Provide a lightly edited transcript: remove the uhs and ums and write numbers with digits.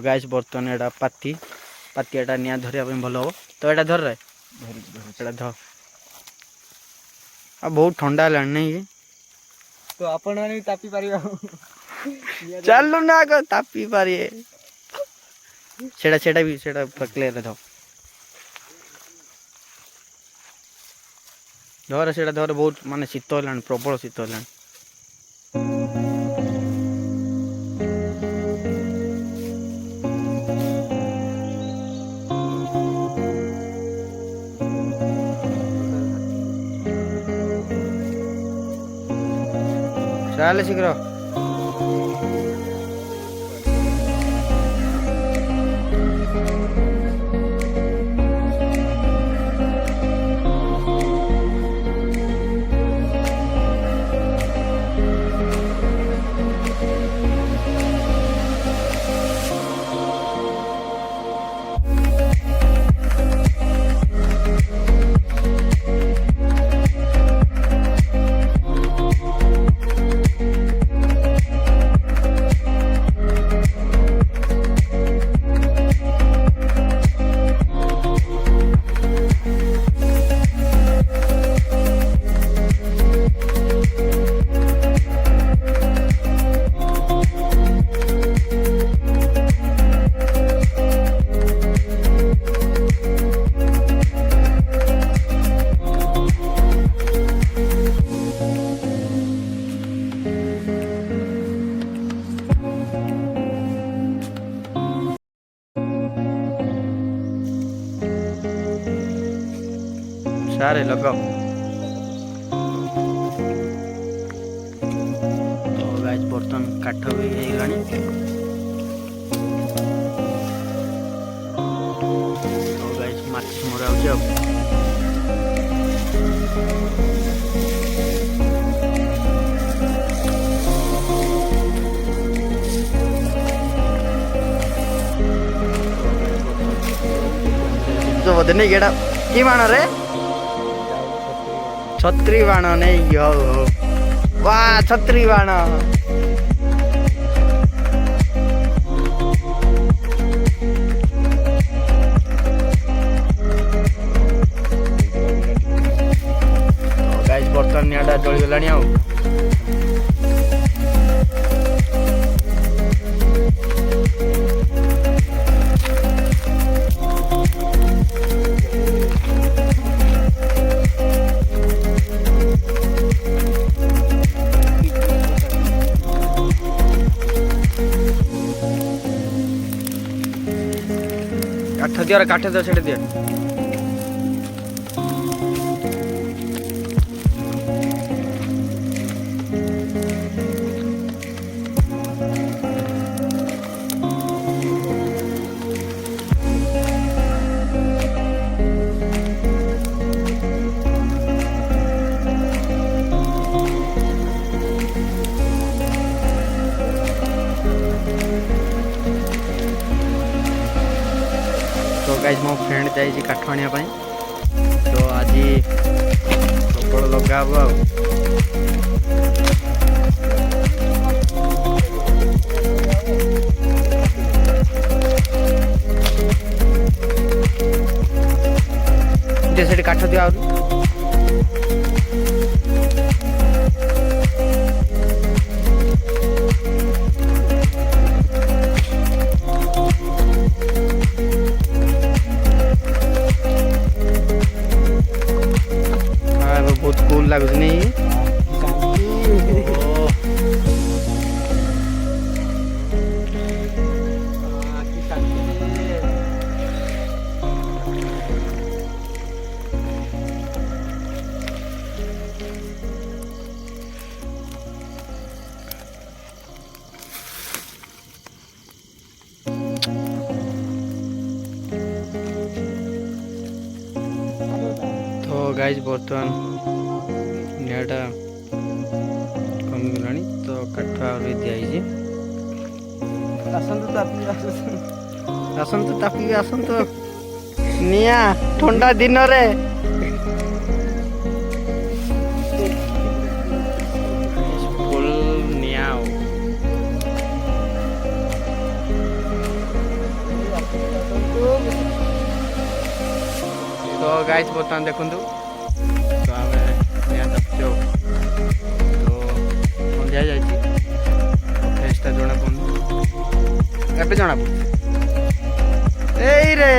guys बर्तन एटा पाती पाती एटा निया धरिया भल हम तो एटा धर रे एटा धर आ बहुत ठंडा है नहीं तो आपण तापी पारिबा चलू ना को तापी पारिए सेटा सेटा भी सेटा पकले रे धर धर सेटा धर बहुत माने शीत होलान प्रबल शीत होलान चल शीघ्र सारे लगाओ तो गाइस बर्तन काठ भी ହେଇଗଲାଣି तो गाइस माछ मरा हो जाओ तो बदने गेड़ा की मानो रे छत्री बाण नहीं हो वाह छत्री बाण गाइस बर्तन नियाटा जली गलानी आ 8 दिया काटे दो छेड़ दिया तो गाइस मो फ्रेंड जाइए काठ आने तो आज प्रबल लगा आ से काठ दिया बहुत कूल लगुच नहीं तो गाइस बर्तमान निआटा कमी गलानी तो काठ आहुरी दिखाई आसतु तापी आसतु निया ठंडा दिन रे फुल निया तो गाइस बर्तमान देखु तो आम निआ तो सन्ध्या जा फेसटा जना पड़े ए रे